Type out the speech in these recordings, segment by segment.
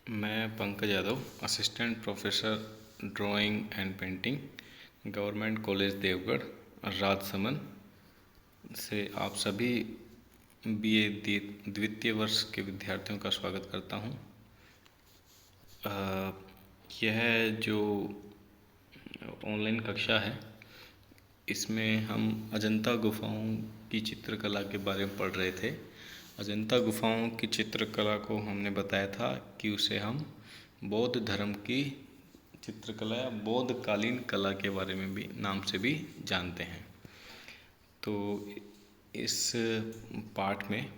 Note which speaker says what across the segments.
Speaker 1: मैं Pankaj Yadav, assistant professor drawing and painting, government college Devgarh, Rajsamand से आप सभी बीए द्वितीय वर्ष के विद्यार्थियों का स्वागत करता हूं। यह जो ऑनलाइन कक्षा है, इसमें हम अजंता गुफाओं की चित्रकला के बारे में पढ़ रहे थे। अजंता गुफाओं की चित्रकला को हमने बताया था कि उसे हम बौद्ध धर्म की चित्रकला या बौद्धकालीन कला के बारे में भी नाम से भी जानते हैं। तो इस पाठ में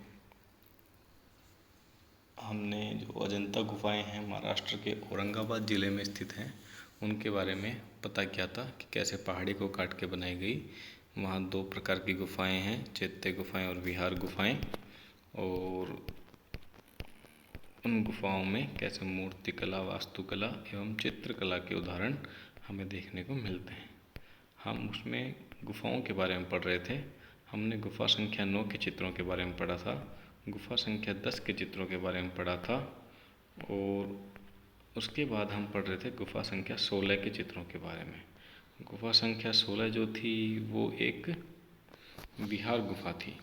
Speaker 1: हमने जो अजंता गुफाएं हैं, महाराष्ट्र के औरंगाबाद ज़िले में स्थित हैं, उनके बारे में पता किया था कि कैसे पहाड़ी को काट के बनाई गई। वहाँ 2 प्रकार की गुफाएं हैं, चैत्य गुफाएं और विहार गुफाएं, और उन गुफाओं में कैसे मूर्तिकला, वास्तुकला एवं चित्रकला के उदाहरण हमें देखने को मिलते हैं। हम उसमें गुफाओं के बारे में पढ़ रहे थे। हमने गुफा संख्या 9 के चित्रों के बारे में पढ़ा था, गुफा संख्या 10 के चित्रों के बारे में पढ़ा था, और उसके बाद हम पढ़ रहे थे गुफा संख्या 16 के चित्रों के बारे में। गुफा संख्या 16 जो थी वो एक विहार गुफा थी।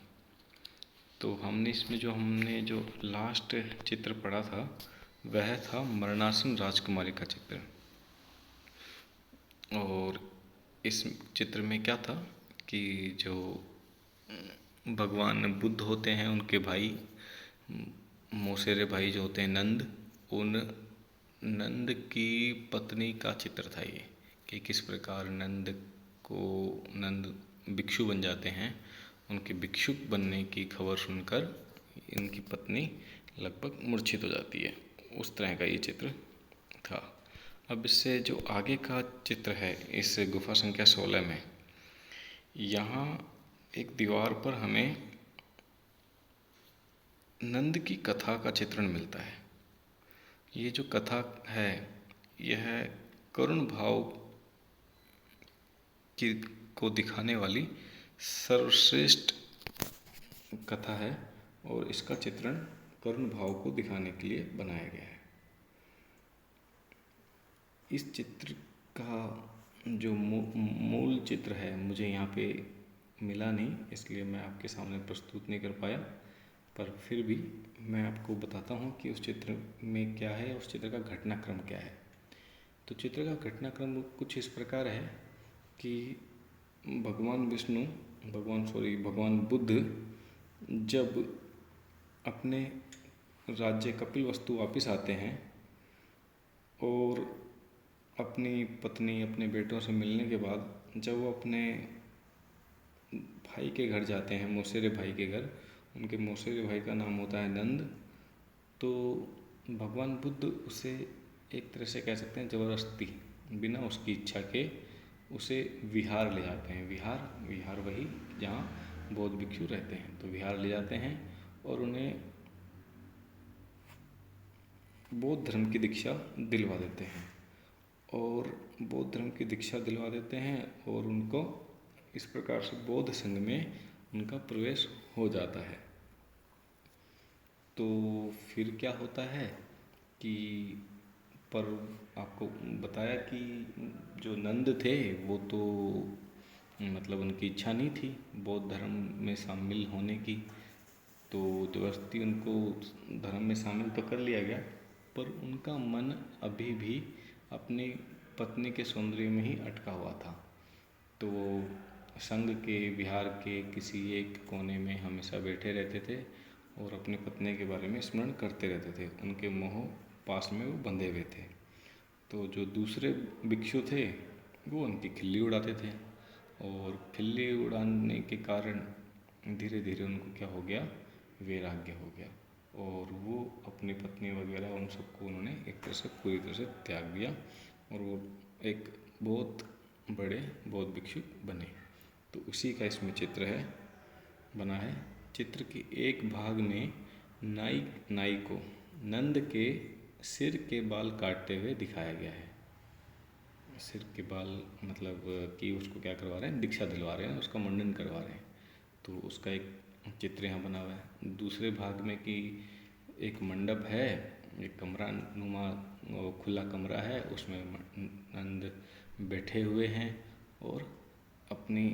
Speaker 1: तो हमने जो लास्ट चित्र पढ़ा था वह था मरणासन राजकुमारी का चित्र। और इस चित्र में क्या था कि जो भगवान बुद्ध होते हैं, उनके भाई, मौसेरे भाई जो होते हैं नंद, उन नंद की पत्नी का चित्र था ये, कि किस प्रकार नंद भिक्षु बन जाते हैं। उनके भिक्षुक बनने की खबर सुनकर इनकी पत्नी लगभग मूर्छित हो जाती है। उस तरह का ये चित्र था। अब इससे जो आगे का चित्र है इस गुफा संख्या 16 में, यहाँ एक दीवार पर हमें नंद की कथा का चित्रण मिलता है। ये जो कथा है यह करुण भाव को दिखाने वाली सर्वश्रेष्ठ कथा है, और इसका चित्रण करुण भाव को दिखाने के लिए बनाया गया है। इस चित्र का जो मूल चित्र है मुझे यहाँ पे मिला नहीं, इसलिए मैं आपके सामने प्रस्तुत नहीं कर पाया, पर फिर भी मैं आपको बताता हूँ कि उस चित्र में क्या है, उस चित्र का घटनाक्रम क्या है। तो चित्र का घटनाक्रम कुछ इस प्रकार है कि भगवान बुद्ध जब अपने राज्य कपिलवस्तु वापस आते हैं और अपनी पत्नी, अपने बेटों से मिलने के बाद जब वो अपने भाई के घर जाते हैं, मौसेरे भाई के घर, उनके मौसेरे भाई का नाम होता है नंद, तो भगवान बुद्ध उसे एक तरह से कह सकते हैं ज़बरदस्ती, बिना उसकी इच्छा के उसे विहार ले जाते हैं। विहार वही जहाँ बौद्ध भिक्षु रहते हैं, तो विहार ले जाते हैं और उन्हें बौद्ध धर्म की दीक्षा दिलवा देते हैं, और बौद्ध धर्म की दीक्षा दिलवा देते हैं और उनको इस प्रकार से बौद्ध संघ में उनका प्रवेश हो जाता है। तो फिर क्या होता है कि पर आपको बताया कि जो नंद थे वो तो मतलब उनकी इच्छा नहीं थी बौद्ध धर्म में शामिल होने की, तो जबरदस्ती उनको धर्म में शामिल तो कर लिया गया, पर उनका मन अभी भी अपनी पत्नी के सौंदर्य में ही अटका हुआ था। तो वो संघ के विहार के किसी एक कोने में हमेशा बैठे रहते थे और अपनी पत्नी के बारे में स्मरण करते रहते थे। उनके मोह पास में वो बंधे हुए थे। तो जो दूसरे भिक्षु थे वो उनकी खिल्ली उड़ाते थे, और खिल्ली उड़ाने के कारण धीरे धीरे उनको क्या हो गया, वैराग्य हो गया, और वो अपनी पत्नी वगैरह उन सबको उन्होंने एक तरह से पूरी तरह से त्याग दिया, और वो एक बहुत बड़े बौद्ध भिक्षु बने। तो उसी का इसमें चित्र है, बना है। चित्र के एक भाग में नाई को नंद के सिर के बाल काटते हुए दिखाया गया है। सिर के बाल मतलब कि उसको क्या करवा रहे हैं, दीक्षा दिलवा रहे हैं, उसका मुंडन करवा रहे हैं। तो उसका एक चित्र यहाँ बना हुआ है। दूसरे भाग में कि एक मंडप है एक कमरा नुमा खुला कमरा है, उसमें नंद बैठे हुए हैं और अपनी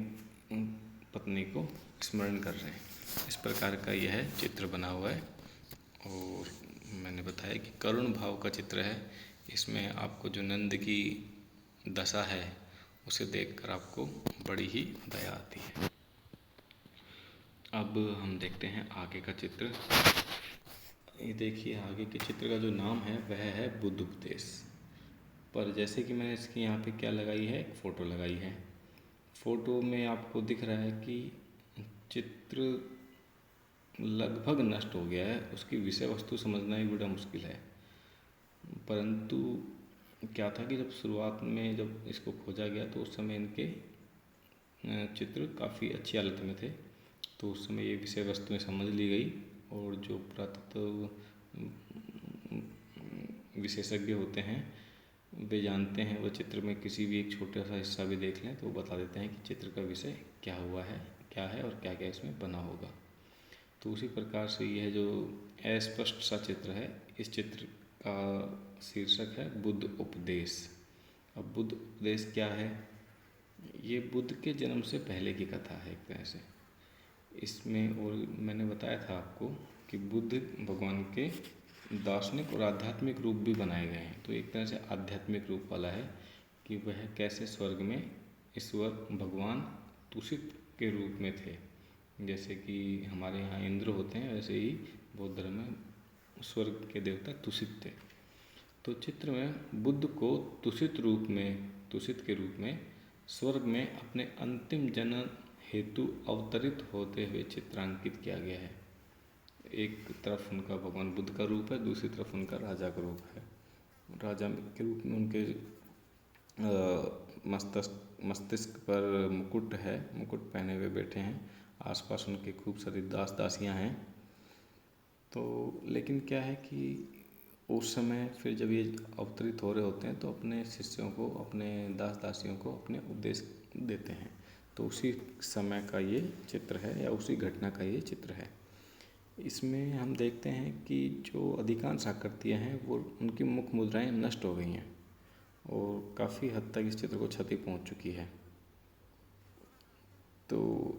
Speaker 1: पत्नी को स्मरण कर रहे हैं। इस प्रकार का यह चित्र बना हुआ है और मैंने बताया कि करुण भाव का चित्र है। इसमें आपको जो नंद की दशा है उसे देखकर आपको बड़ी ही दया आती है। अब हम देखते हैं आगे का चित्र। ये देखिए, आगे के चित्र का जो नाम है वह है बुद्ध उपदेश। पर जैसे कि मैंने इसकी यहाँ पे क्या लगाई है, एक फ़ोटो लगाई है। फ़ोटो में आपको दिख रहा है कि चित्र लगभग नष्ट हो गया है, उसकी विषय वस्तु समझना ही बड़ा मुश्किल है। परंतु क्या था कि जब शुरुआत में जब इसको खोजा गया तो उस समय इनके चित्र काफ़ी अच्छी हालत में थे, तो उस समय ये विषय वस्तुएं समझ ली गई और जो पुरातत्व विशेषज्ञ होते हैं वे जानते हैं, वो चित्र में किसी भी एक छोटा सा हिस्सा भी देख लें तो वो बता देते हैं कि चित्र का विषय क्या हुआ है, क्या है और क्या क्या इसमें बना होगा। तो उसी प्रकार से यह जो अस्पष्ट सा चित्र है, इस चित्र का शीर्षक है बुद्ध उपदेश। अब बुद्ध उपदेश क्या है? ये बुद्ध के जन्म से पहले की कथा है एक तरह से। इसमें और मैंने बताया था आपको कि बुद्ध भगवान के दार्शनिक और आध्यात्मिक रूप भी बनाए गए हैं। तो एक तरह से आध्यात्मिक रूप वाला है कि वह कैसे स्वर्ग में ईश्वर भगवान तुषित के रूप में थे। जैसे कि हमारे यहाँ इंद्र होते हैं, वैसे ही बौद्ध धर्म में स्वर्ग के देवता तुषित थे। तो चित्र में बुद्ध को तुषित के रूप में स्वर्ग में अपने अंतिम जन्म हेतु अवतरित होते हुए चित्रांकित किया गया है। एक तरफ उनका भगवान बुद्ध का रूप है, दूसरी तरफ उनका राजा का रूप है। राजा के रूप में उनके मस्तिष्क पर मुकुट है, मुकुट पहने हुए बैठे हैं। आसपास उनके खूब सारी दास दासियां हैं। तो लेकिन क्या है कि उस समय फिर जब ये अवतरित हो रहे होते हैं तो अपने शिष्यों को, अपने दास दासियों को अपने उपदेश देते हैं। तो उसी समय का ये चित्र है या उसी घटना का ये चित्र है। इसमें हम देखते हैं कि जो अधिकांश आकृतियाँ हैं वो उनकी मुख मुद्राएं नष्ट हो गई हैं और काफ़ी हद तक इस चित्र को क्षति पहुंच चुकी है। तो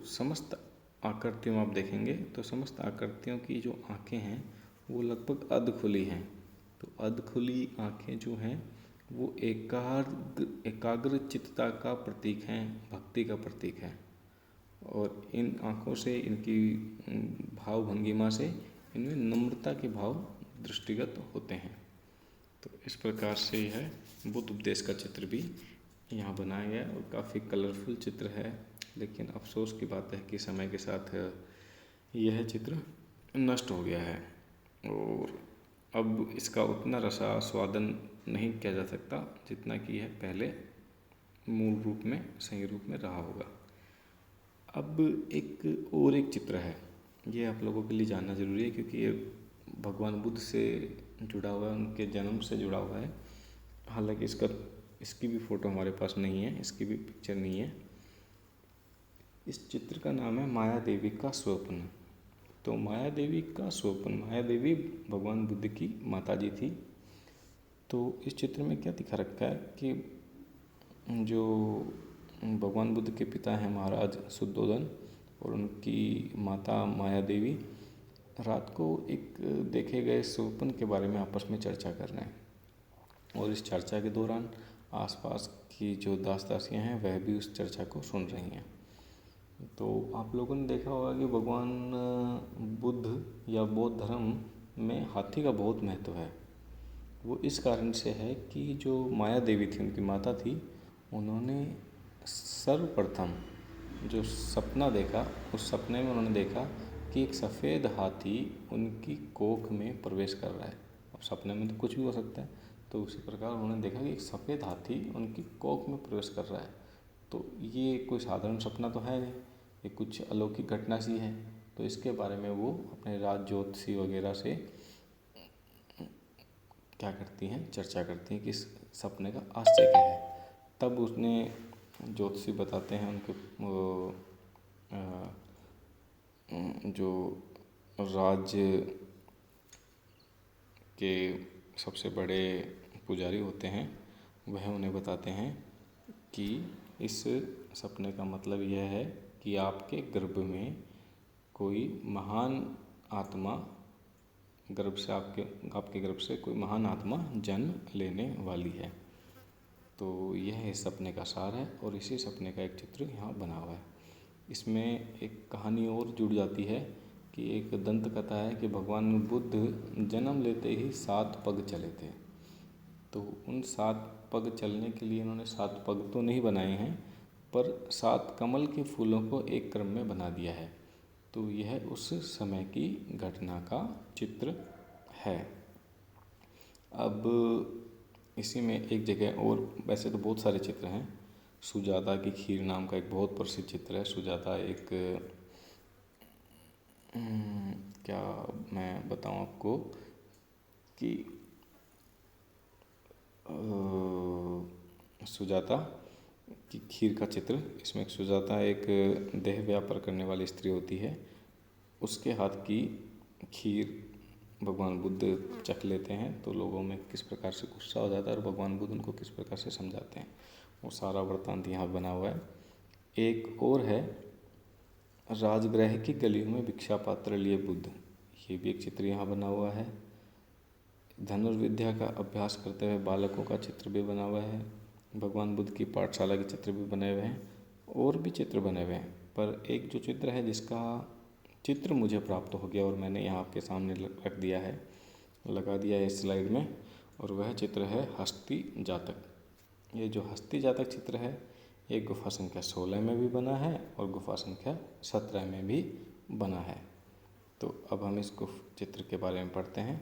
Speaker 1: समस्त आकृतियों में आप देखेंगे तो समस्त आकृतियों की जो आँखें हैं वो लगभग अध खुली हैं। तो अध खुली आँखें जो हैं वो एकाग्र चित्तता का प्रतीक हैं, भक्ति का प्रतीक है। और इन आँखों से, इनकी भाव भंगिमा से इनमें नम्रता के भाव दृष्टिगत होते हैं। तो इस प्रकार से यह बुद्ध उपदेश का चित्र भी यहाँ बनाया गया और काफ़ी कलरफुल चित्र है। लेकिन अफसोस की बात है कि समय के साथ यह चित्र नष्ट हो गया है और अब इसका उतना रसास्वादन नहीं किया जा सकता जितना कि यह पहले मूल रूप में, सही रूप में रहा होगा। अब एक चित्र है, ये आप लोगों के लिए जानना ज़रूरी है क्योंकि ये भगवान बुद्ध से जुड़ा हुआ है, उनके जन्म से जुड़ा हुआ है। हालांकि इसकी भी फ़ोटो हमारे पास नहीं है, इसकी भी पिक्चर नहीं है। इस चित्र का नाम है माया देवी का स्वप्न। तो माया देवी का स्वप्न, माया देवी भगवान बुद्ध की माता जी थी। तो इस चित्र में क्या दिखा रखा है कि जो भगवान बुद्ध के पिता हैं महाराज शुद्धोधन और उनकी माता माया देवी रात को एक देखे गए स्वप्न के बारे में आपस में चर्चा कर रहे हैं और इस चर्चा के दौरान आसपास की जो दास दासियाँ हैं वह भी उस चर्चा को सुन रही हैं। तो आप लोगों ने देखा होगा कि भगवान बुद्ध या बौद्ध धर्म में हाथी का बहुत महत्व है। वो इस कारण से है कि जो माया देवी थी, उनकी माता थी, उन्होंने सर्वप्रथम जो सपना देखा, उस सपने में उन्होंने देखा कि एक सफ़ेद हाथी उनकी कोख में प्रवेश कर रहा है। अब सपने में तो कुछ भी हो सकता है, तो उसी प्रकार उन्होंने देखा कि एक सफ़ेद हाथी उनकी कोख में प्रवेश कर रहा है। तो ये कोई साधारण सपना तो है नहीं, ये कुछ अलौकिक घटना सी है। तो इसके बारे में वो अपने राज ज्योतिषी वगैरह से क्या करती हैं, चर्चा करती हैं कि इस सपने का आश्चर्य क्या है। तब उसने ज्योतिषी बताते हैं उनके जो राज्य के सबसे बड़े पुजारी होते हैं वह उन्हें बताते हैं कि इस सपने का मतलब यह है कि आपके गर्भ में कोई महान आत्मा आपके गर्भ से कोई महान आत्मा जन्म लेने वाली है। तो यह इस सपने का सार है और इसी सपने का एक चित्र यहाँ बना हुआ है। इसमें एक कहानी और जुड़ जाती है कि एक दंत कथा है कि भगवान बुद्ध जन्म लेते ही 7 पग चले थे। तो उन 7 पग चलने के लिए उन्होंने 7 पग तो नहीं बनाए हैं, पर 7 कमल के फूलों को एक क्रम में बना दिया है। तो यह उस समय की घटना का चित्र है। अब इसी में एक जगह और, वैसे तो बहुत सारे चित्र हैं। सुजाता की खीर नाम का एक बहुत प्रसिद्ध चित्र है। सुजाता एक क्या मैं बताऊं आपको कि सुजाता की खीर का चित्र, इसमें सुजाता एक देह व्यापार करने वाली स्त्री होती है। उसके हाथ की खीर भगवान बुद्ध चख लेते हैं तो लोगों में किस प्रकार से गुस्सा हो जाता है और भगवान बुद्ध उनको किस प्रकार से समझाते हैं, वो सारा वृत्तांत यहाँ बना हुआ है। एक और है, राजगृह की गलियों में भिक्षा पात्र लिए बुद्ध, ये भी एक चित्र यहाँ बना हुआ है। धनुर्विद्या का अभ्यास करते हुए बालकों का चित्र भी बना हुआ है। भगवान बुद्ध की पाठशाला के चित्र भी बने हुए हैं और भी चित्र बने हुए हैं। पर एक जो चित्र है जिसका चित्र मुझे प्राप्त हो गया और मैंने यहाँ आपके सामने रख दिया है, लगा दिया है इस स्लाइड में, और वह चित्र है हस्ती जातक। ये जो हस्ती जातक चित्र है ये गुफा संख्या 16 में भी बना है और गुफा संख्या 17 में भी बना है। तो अब हम इस चित्र के बारे में पढ़ते हैं।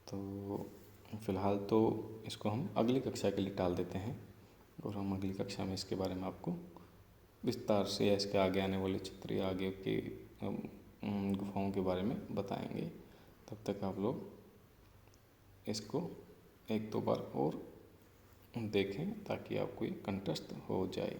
Speaker 1: तो फ़िलहाल तो इसको हम अगली कक्षा के लिए टाल देते हैं और हम अगली कक्षा में इसके बारे में आपको विस्तार से या इसके आगे आने वाले चित्र या आगे के गुफाओं के बारे में बताएंगे। तब तक आप लोग इसको 1-2 बार और देखें ताकि आपको ये कंठस्थ हो जाए।